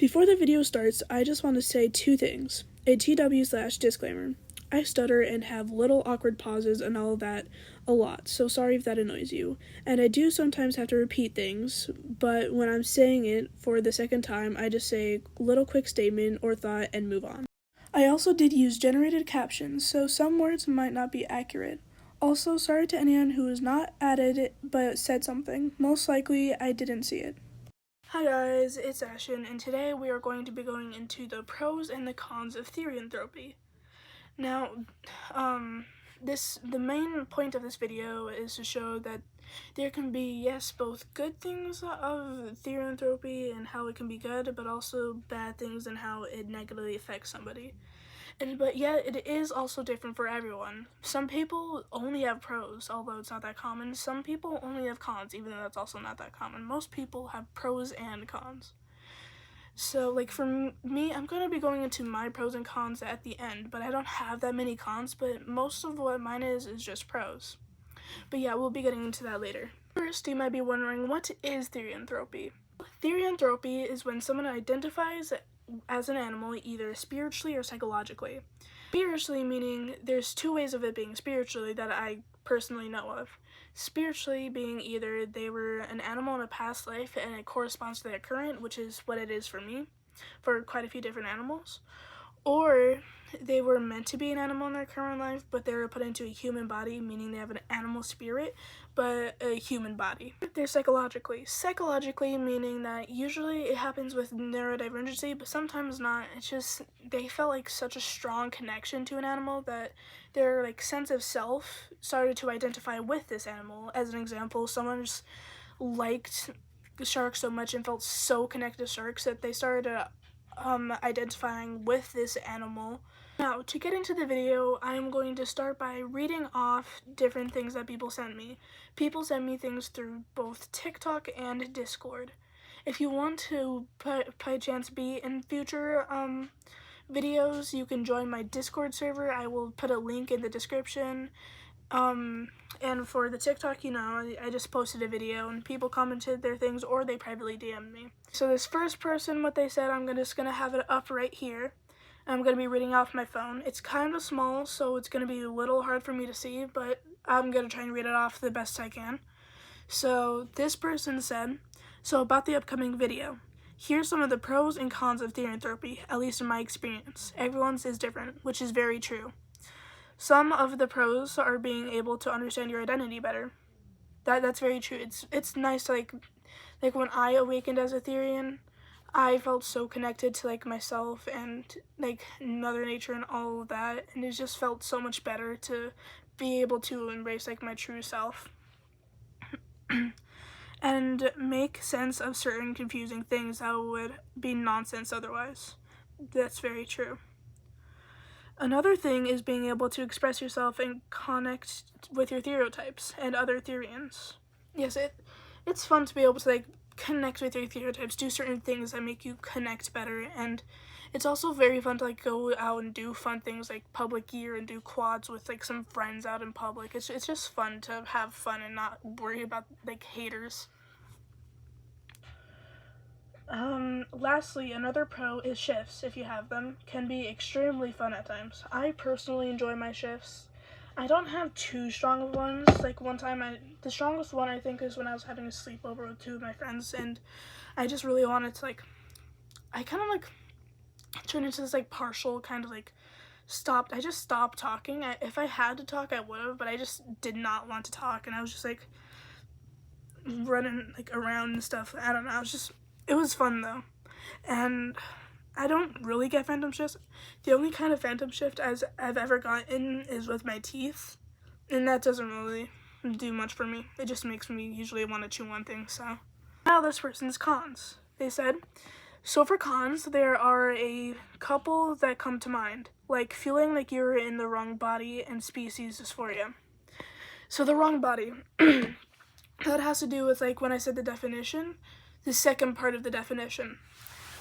Before the video starts, I just want to say two things. A TW/disclaimer. I stutter and have little awkward pauses and all of that a lot, so sorry if that annoys you. And I do sometimes have to repeat things, but when I'm saying it for the second time, I just say a little quick statement or thought and move on. I also did use generated captions, so some words might not be accurate. Also, sorry to anyone who was not added but said something. Most likely, I didn't see it. Hi guys, it's Ashen, and today we are going to be going into the pros and the cons of therianthropy. Now, the main point of this video is to show that there can be, yes, both good things of therianthropy and how it can be good, but also bad things and how it negatively affects somebody. But yet, it is also different for everyone. Some people only have pros, although it's not that common. Some people only have cons, even though that's also not that common. Most people have pros and cons. So, like, for me, I'm going to be going into my pros and cons at the end, but I don't have that many cons, but most of what mine is just pros. But yeah, we'll be getting into that later. First, you might be wondering, what is therianthropy? Therianthropy is when someone identifies as an animal either spiritually or psychologically. Spiritually meaning there's two ways of it being spiritually that I personally know of. Spiritually being either they were an animal in a past life and it corresponds to their current, which is what it is for me, for quite a few different animals, or they were meant to be an animal in their current life, but they were put into a human body, meaning they have an animal spirit, but a human body. They're psychologically. Psychologically meaning that usually it happens with neurodivergency, but sometimes not. It's just they felt like such a strong connection to an animal that their like sense of self started to identify with this animal. As an example, someone just liked sharks so much and felt so connected to sharks that they started identifying with this animal. Now, to get into the video, I'm going to start by reading off different things that people send me. People send me things through both TikTok and Discord. If you want to, by chance, be in future videos, you can join my Discord server. I will put a link in the description. And for the TikTok, you know, I just posted a video and people commented their things or they privately DM'd me. So this first person, what they said, I'm just gonna have it up right here. I'm gonna be reading off my phone. It's kind of small, so it's gonna be a little hard for me to see, but I'm gonna try and read it off the best I can. So this person said, so about the upcoming video, here's some of the pros and cons of therianthropy, at least in my experience. Everyone's is different, which is very true. Some of the pros are being able to understand your identity better. That's very true. It's nice to like when I awakened as a Therian, I felt so connected to like myself and like Mother Nature and all of that, and it just felt so much better to be able to embrace like my true self and make sense of certain confusing things that would be nonsense otherwise. That's very true. Another thing is being able to express yourself and connect with your stereotypes and other Therians. Yes, it's fun to be able to like connect with your stereotypes, do certain things that make you connect better, and it's also very fun to like go out and do fun things like public gear and do quads with like some friends out in public. It's just fun to have fun and not worry about like haters. Lastly, another pro is shifts, if you have them, can be extremely fun at times. I personally enjoy my shifts. I don't have too strong of ones. Like one time, the strongest one I think is when I was having a sleepover with two of my friends, and I just really wanted to I kind of turned into this like partial kind of like I just stopped talking. If I had to talk, I would have, but I just did not want to talk, and I was just like running like around and stuff. I don't know. It was fun though. And I don't really get phantom shifts. The only kind of phantom shift I've ever gotten is with my teeth, and that doesn't really do much for me. It just makes me usually want to chew on things. So now this person's cons. They said, so for cons, there are a couple that come to mind, like feeling like you're in the wrong body and species dysphoria. So the wrong body, that has to do with like when I said the definition, the second part of the definition.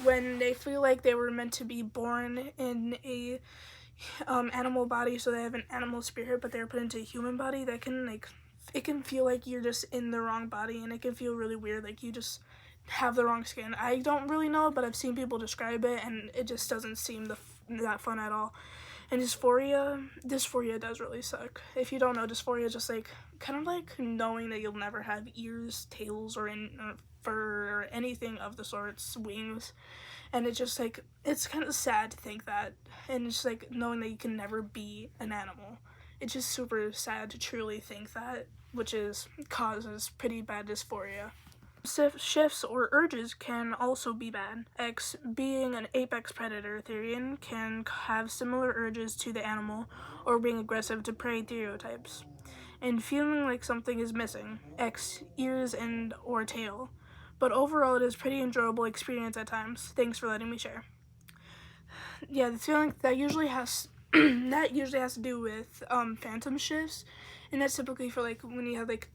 When they feel like they were meant to be born in a animal body, so they have an animal spirit, but they're put into a human body, that can it can feel like you're just in the wrong body, and it can feel really weird, like you just have the wrong skin. I don't really know, but I've seen people describe it, and it just doesn't seem that fun at all. And dysphoria does really suck. If you don't know, dysphoria is just like kind of like knowing that you'll never have ears, tails, or fur or anything of the sorts, wings. And it's just like, it's kind of sad to think that, and it's like knowing that you can never be an animal. It's just super sad to truly think that, which causes pretty bad dysphoria. Shifts or urges can also be bad. Being an apex predator Therian can have similar urges to the animal, or being aggressive to prey stereotypes. And feeling like something is missing. Ears and or tail. But overall, it is a pretty enjoyable experience at times. Thanks for letting me share. Yeah, the feeling that usually has to do with phantom shifts, and that's typically for like when you have like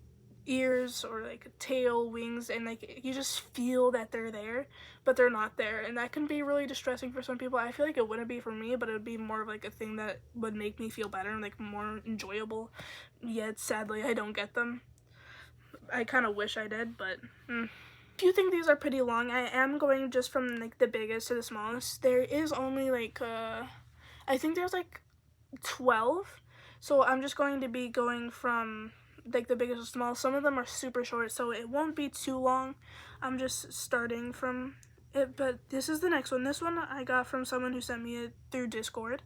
ears or like a tail, wings, and like you just feel that they're there, but they're not there, and that can be really distressing for some people. I feel like it wouldn't be for me, but it would be more of like a thing that would make me feel better and like more enjoyable. Yet sadly, I don't get them. I kind of wish I did, but if you think these are pretty long, I am going just from like the biggest to the smallest. There is only like I think there's like 12, so I'm just going to be going from like the biggest to small. Some of them are super short, so it won't be too long. I'm just starting from it, but this is the next one. This one I got from someone who sent me it through Discord.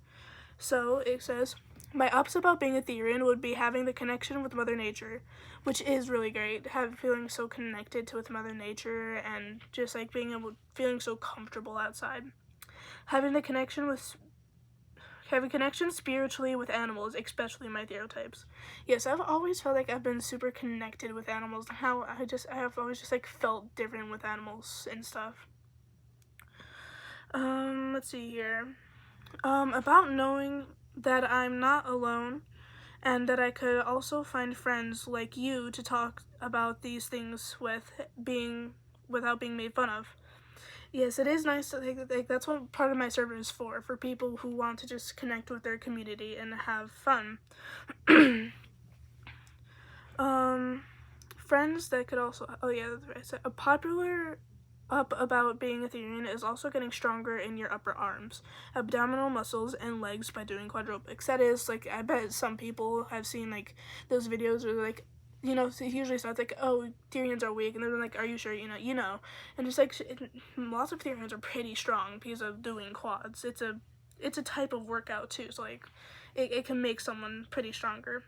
So it says, my ups about being a Therian would be having the connection with Mother Nature, which is really great. Feeling so connected with Mother Nature and just like feeling so comfortable outside. Having connection spiritually with animals, especially my stereotypes. Yes, I've always felt like I've been super connected with animals. How I have always just like felt different with animals and stuff. Let's see here. About knowing that I'm not alone and that I could also find friends like you to talk about these things without being made fun of. Yes, it is nice to think that's what part of my server is for people who want to just connect with their community and have fun. Friends that could also, a popular up about being a Therian is also getting stronger in your upper arms, abdominal muscles, and legs by doing quadruplics. That is, like, I bet some people have seen, like, those videos where, like, you know, it usually starts like, oh, Therians are weak, and they're like, are you sure? You know, and just like lots of Therians are pretty strong because of doing quads. It's a type of workout too, so like, it can make someone pretty stronger.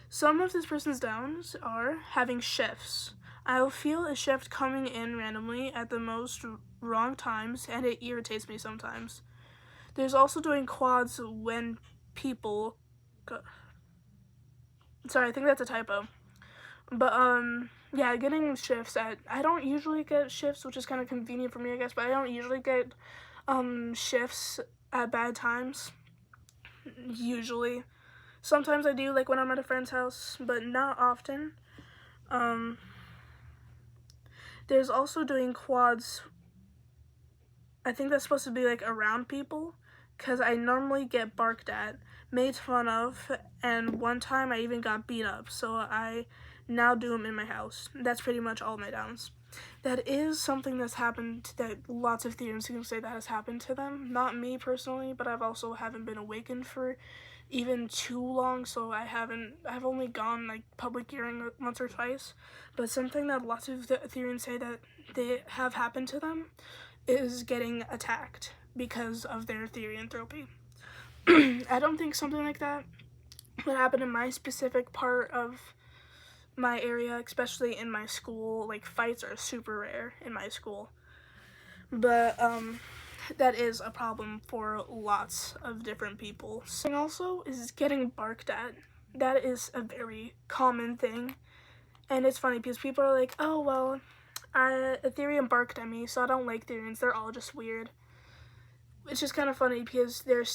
Some of this person's downs are having shifts. I'll feel a shift coming in randomly at the most wrong times, and it irritates me sometimes. There's also doing quads when people sorry, I think that's a typo. But, yeah, getting shifts I don't usually get shifts, which is kind of convenient for me, I guess, but I don't usually get, shifts at bad times, usually. Sometimes I do, like, when I'm at a friend's house, but not often. There's also doing quads, I think that's supposed to be, like, around people, because I normally get barked at, made fun of, and one time I even got beat up, so I now do them in my house. That's pretty much all my downs. That is something that's happened, that lots of Therians can say that has happened to them. Not me personally, but I've also haven't been awakened for even too long, so I've only gone like public hearing once or twice. But something that lots of Therians say that they have happened to them is getting attacked because of their therianthropy. I don't think something like that would happen in my specific part of my area, especially in my school. Like, fights are super rare in my school. But, that is a problem for lots of different people. So also is getting barked at. That is a very common thing. And it's funny because people are like, oh, well, a Therian barked at me, so I don't like Therians. They're all just weird. It's just kind of funny because they're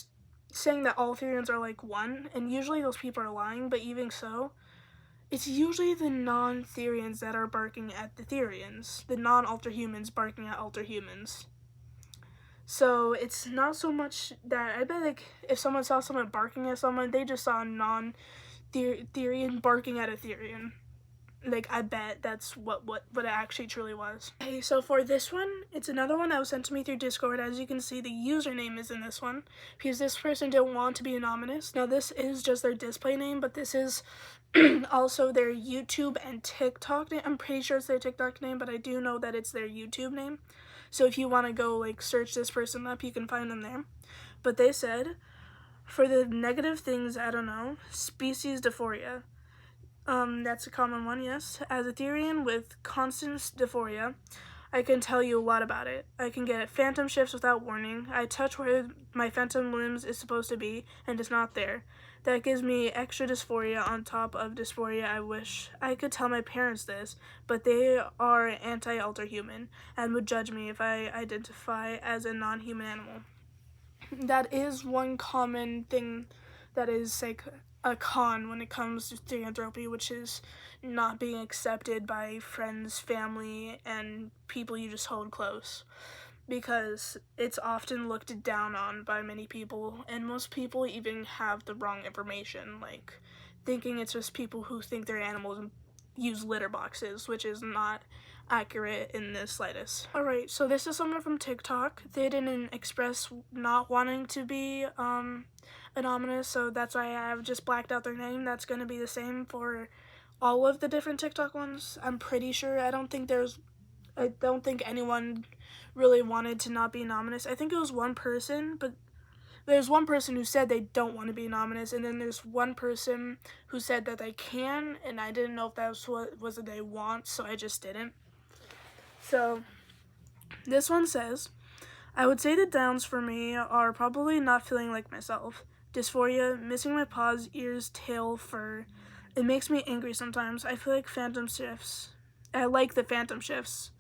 saying that all Therians are like one, and usually those people are lying, but even so, it's usually the non-Therians that are barking at the Therians, the non-alter humans barking at alter humans. So it's not so much that, I bet like if someone saw someone barking at someone, they just saw a non-Therian barking at a Therian. like, I bet that's what it actually truly was. Okay, so for this one, it's another one that was sent to me through Discord. As you can see, the username is in this one because this person didn't want to be anonymous. Now, this is just their display name, but this is also their YouTube and TikTok name. I'm pretty sure it's their TikTok name, but I do know that it's their YouTube name. So if you want to go, like, search this person up, you can find them there. But they said, for the negative things, I don't know, species dysphoria. That's a common one, yes. As a Therian with constant dysphoria, I can tell you a lot about it. I can get phantom shifts without warning. I touch where my phantom limbs is supposed to be, and it's not there. That gives me extra dysphoria on top of dysphoria. I wish I could tell my parents this, but they are anti-alter human and would judge me if I identify as a non-human animal. That is one common thing that is like a con when it comes to therianthropy, which is not being accepted by friends, family, and people you just hold close, because it's often looked down on by many people, and most people even have the wrong information, like thinking it's just people who think they're animals and use litter boxes, which is not accurate in the slightest. Alright, so this is someone from TikTok. They didn't express not wanting to be anonymous, so that's why I've just blacked out their name. That's going to be the same for all of the different TikTok ones. I'm pretty sure. I don't think anyone really wanted to not be anonymous. I think it was one person, but there's one person who said they don't want to be anonymous, and then there's one person who said that they can, and I didn't know if that was what they want, so I just didn't. So this one says, I would say the downs for me are probably not feeling like myself. Dysphoria, missing my paws, ears, tail, fur. It makes me angry sometimes. I feel like phantom shifts. I like the phantom shifts.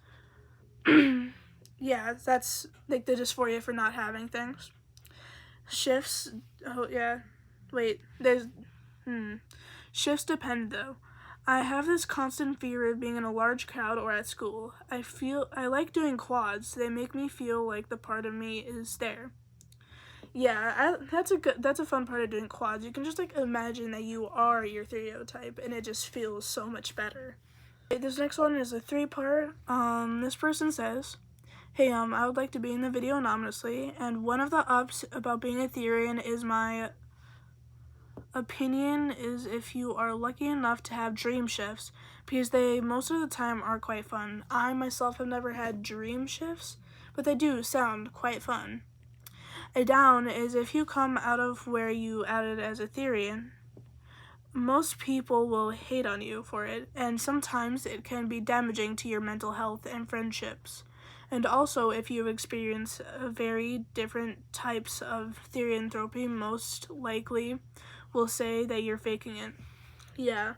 Yeah, that's like the dysphoria for not having things. Shifts, oh yeah, wait, shifts depend though. I have this constant fear of being in a large crowd or at school. I like doing quads. They make me feel like the part of me is there. Yeah, that's a fun part of doing quads. You can just like imagine that you are your stereotype, and it just feels so much better. This next one is a 3-part. This person says, hey, I would like to be in the video anonymously, and one of the ups about being a Therian is my opinion is if you are lucky enough to have dream shifts, because they most of the time are quite fun. I myself have never had dream shifts, but they do sound quite fun. A down is if you come out of where you outed as a Therian. Most people will hate on you for it, and sometimes it can be damaging to your mental health and friendships. And also, if you've experienced very different types of therianthropy, most likely will say that you're faking it. Yeah.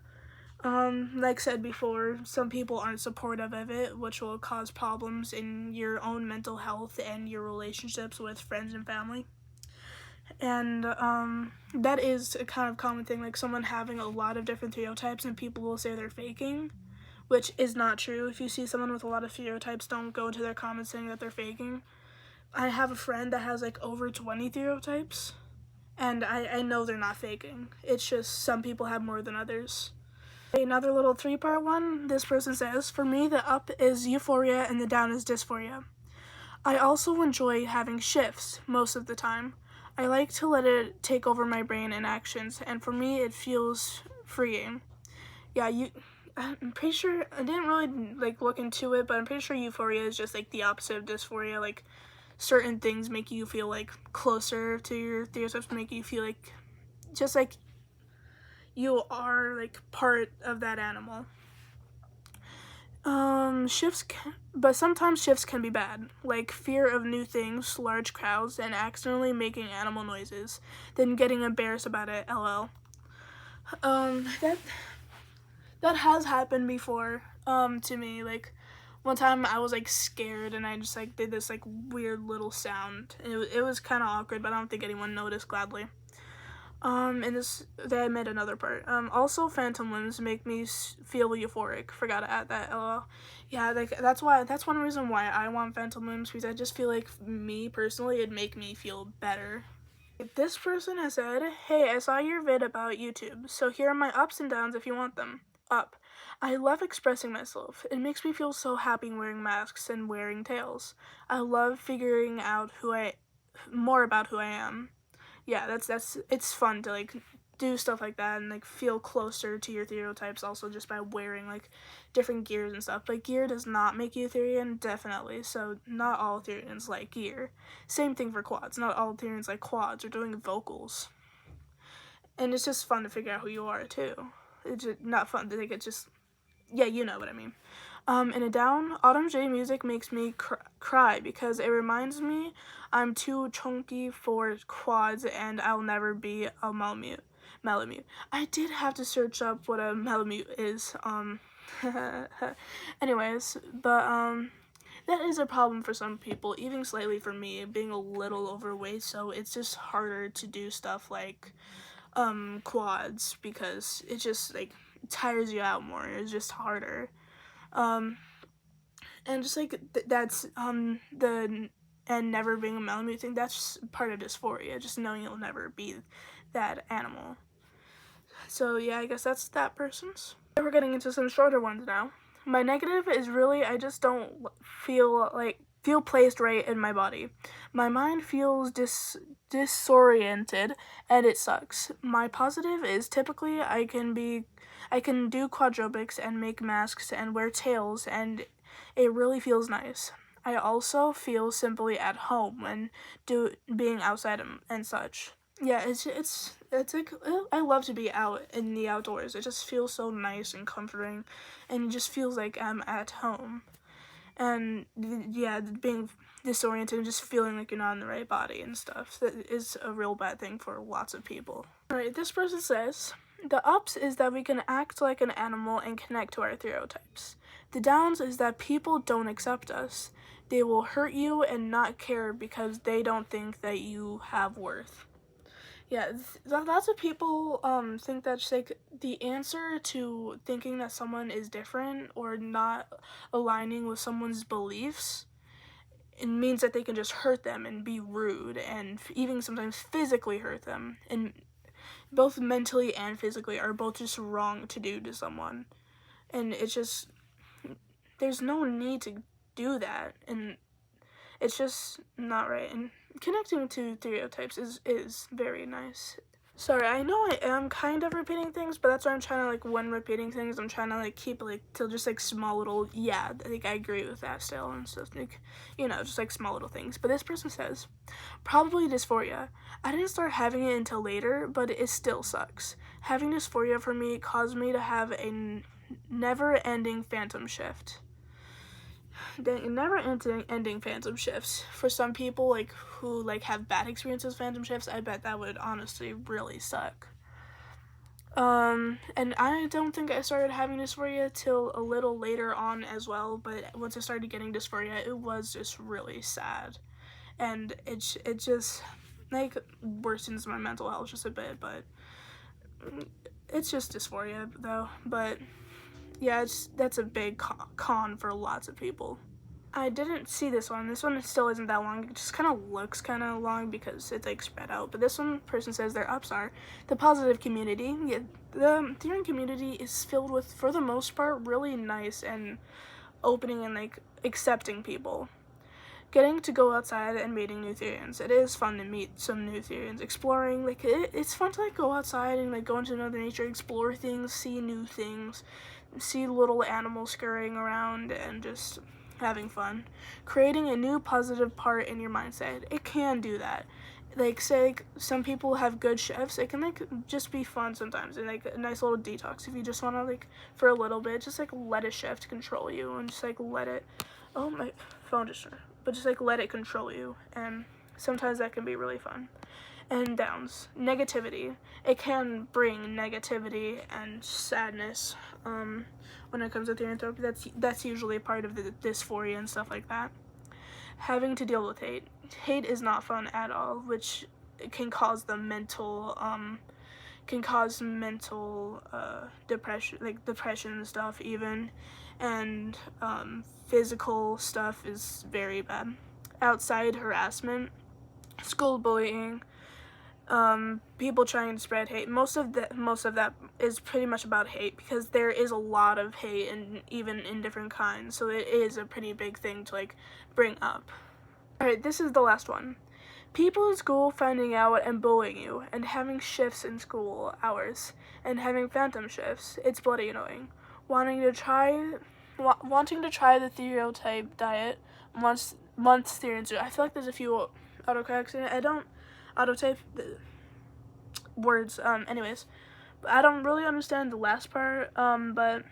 Like said before, some people aren't supportive of it, which will cause problems in your own mental health and your relationships with friends and family. And that is a kind of common thing, like someone having a lot of different stereotypes and people will say they're faking, which is not true. If you see someone with a lot of stereotypes, don't go into their comments saying that they're faking. I have a friend that has like over 20 stereotypes, and I know they're not faking. It's just some people have more than others. Another little 3-part one, this person says, for me the up is euphoria and the down is dysphoria. I also enjoy having shifts most of the time. I like to let it take over my brain and actions, and for me it feels freeing. Yeah, I'm pretty sure, I didn't really like look into it, but I'm pretty sure euphoria is just like the opposite of dysphoria. Like certain things make you feel like closer to your stereotypes, make you feel like just like you are like part of that animal. But sometimes shifts can be bad, like fear of new things, large crowds, and accidentally making animal noises, then getting embarrassed about it, lol. That has happened before, to me. Like, one time I was like scared and I just like did this like weird little sound. It was kind of awkward, but I don't think anyone noticed, gladly. And they made another part. Also phantom limbs make me feel euphoric. Forgot to add that, lol. Yeah, like, that's one reason why I want phantom limbs, because I just feel like, me personally, it'd make me feel better. This person has said, hey, I saw your vid about YouTube, so here are my ups and downs if you want them. Up. I love expressing myself. It makes me feel so happy wearing masks and wearing tails. I love figuring out more about who I am. Yeah, it's fun to like do stuff like that and like feel closer to your stereotypes also just by wearing like different gears and stuff. But gear does not make you a Therian, definitely. So not all Therians like gear. Same thing for quads. Not all Therians like quads or doing vocals. And it's just fun to figure out who you are too. It's just not fun to think it's just, yeah, you know what I mean. In a down, Autumn J music makes me cry because it reminds me I'm too chunky for quads and I'll never be a Malamute. I did have to search up what a Malamute is. Anyways, but that is a problem for some people, even slightly for me, being a little overweight, so it's just harder to do stuff like quads because it just like tires you out more. It's just harder. And just like that's the and never being a Malamute thing, that's part of dysphoria, just knowing you'll never be that animal. So yeah, I guess that's that person's. We're getting into some shorter ones now. My negative is really I just don't feel placed right in my body. My mind feels disoriented and it sucks. My positive is typically I can do quadropics and make masks and wear tails and it really feels nice. I also feel simply at home when being outside and such. Yeah, it's like I love to be out in the outdoors. It just feels so nice and comforting, and it just feels like I'm at home. And yeah, being disoriented and just feeling like you're not in the right body and stuff, that is a real bad thing for lots of people. Alright, this person says, the ups is that we can act like an animal and connect to our stereotypes. The downs is that people don't accept us. They will hurt you and not care because they don't think that you have worth. Yeah, lots of people think that's like the answer to thinking that someone is different or not aligning with someone's beliefs. It means that they can just hurt them and be rude and even sometimes physically hurt them. And both mentally and physically are both just wrong to do to someone. And it's just, there's no need to do that. And it's just not right. And connecting to stereotypes is very nice. Sorry, I know I am kind of repeating things, but that's why I'm trying to, like, when repeating things, I'm trying to, like, keep, like, till just, like, small little, yeah, like, I agree with that still and stuff, like, you know, just, like, small little things. But this person says, probably dysphoria. I didn't start having it until later, but it still sucks. Having dysphoria for me caused me to have a never-ending phantom shift. Never-ending phantom shifts. For some people, like, who, like, have bad experiences with phantom shifts, I bet that would honestly really suck. And I don't think I started having dysphoria till a little later on as well, but once I started getting dysphoria, it was just really sad. And it just, like, worsens my mental health just a bit, but it's just dysphoria, though. But yeah, that's a big con for lots of people. I didn't see this one. This one still isn't that long. It just kind of looks kind of long because it's like spread out. But this one person says their ups are the positive community. Yeah, the Therian community is filled with, for the most part, really nice and opening and like accepting people. Getting to go outside and meeting new Therians. It is fun to meet some new Therians. Exploring, like, it's fun to, like, go outside and, like, go into another nature, explore things, see new things, see little animals scurrying around, and just having fun. Creating a new positive part in your mindset. It can do that. Like, say, like, some people have good shifts. It can, like, just be fun sometimes and, like, a nice little detox. If you just want to, like, for a little bit, just, like, let a shift control you and just, like, let it, oh, my phone just turned. But just, like, let it control you, and sometimes that can be really fun. And downs. Negativity. It can bring negativity and sadness, when it comes to Lycanthropy. That's usually part of the dysphoria and stuff like that. Having to deal with hate. Hate is not fun at all, which can cause the mental, depression, like depression and stuff even, and physical stuff is very bad. Outside harassment, school bullying, people trying to spread hate. Most of that is pretty much about hate, because there is a lot of hate, and even in different kinds, so it is a pretty big thing to like bring up. Alright, this is the last one. People in school finding out and bullying you, and having shifts in school hours, and having phantom shifts. It's bloody annoying. Wanting to try the stereotype diet months Therians. I feel like there's a few autocorrects in it. I don't autotype the words. Anyways, I don't really understand the last part. But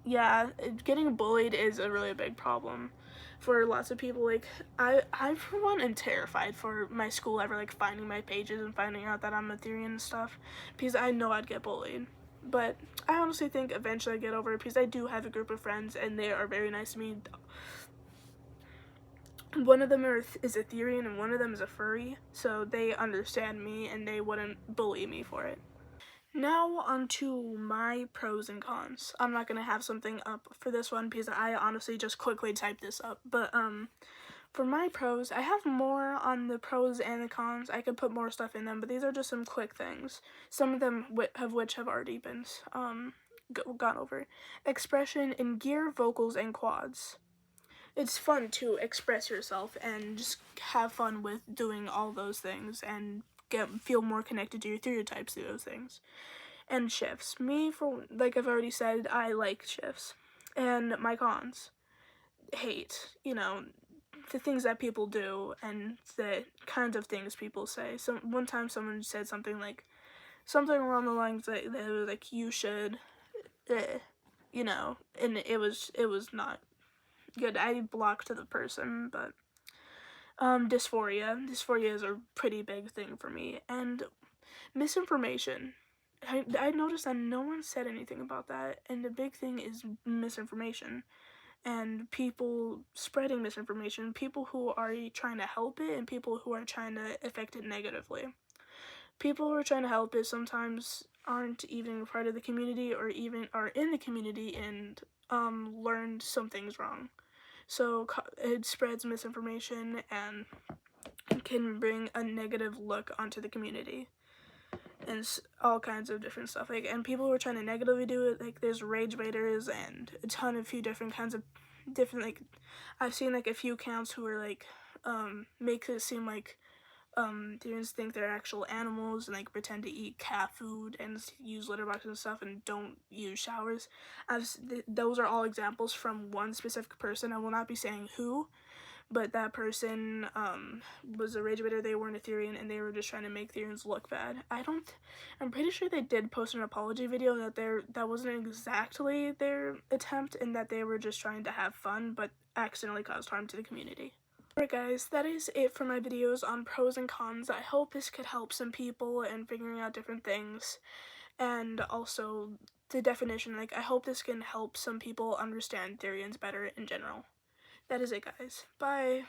yeah, getting bullied is a really big problem for lots of people. Like, I for one am terrified for my school ever like finding my pages and finding out that I'm a Therian and stuff, because I know I'd get bullied. But I honestly think eventually I get over it, because I do have a group of friends and they are very nice to me. One of them is a Therian and one of them is a furry, so they understand me and they wouldn't bully me for it. Now onto my pros and cons. I'm not gonna have something up for this one because I honestly just quickly typed this up. But for my pros, I have more on the pros and the cons. I could put more stuff in them, but these are just some quick things. Some of them which have already been gone over. Expression in gear, vocals, and quads. It's fun to express yourself and just have fun with doing all those things and feel more connected to your stereotypes through those things. And shifts. Me, for like I've already said, I like shifts. And my cons. Hate. You know, the things that people do and the kinds of things people say. So one time someone said something along the lines that they were like, you should, you know, and it was not good. I blocked the person. But dysphoria is a pretty big thing for me. And misinformation. I noticed that no one said anything about that, and the big thing is misinformation and people spreading misinformation, people who are trying to help it and people who are trying to affect it negatively. People who are trying to help it sometimes aren't even part of the community or even are in the community and learned something's wrong. So it spreads misinformation and can bring a negative look onto the community and all kinds of different stuff. Like, and people who are trying to negatively do it, like there's rage baiters and a few different kinds of different, like I've seen like a few accounts who are like make it seem like Therians think they're actual animals and like pretend to eat cat food and use litter boxes and stuff and don't use showers. Those are all examples from one specific person. I will not be saying who, but that person was a rage baiter. They weren't a Therian and they were just trying to make Therians look bad. I'm pretty sure they did post an apology video that wasn't exactly their attempt and that they were just trying to have fun but accidentally caused harm to the community. Alright guys, that is it for my videos on pros and cons. I hope this could help some people in figuring out different things, and also the definition. Like, I hope this can help some people understand Therians better in general. That is it, guys. Bye.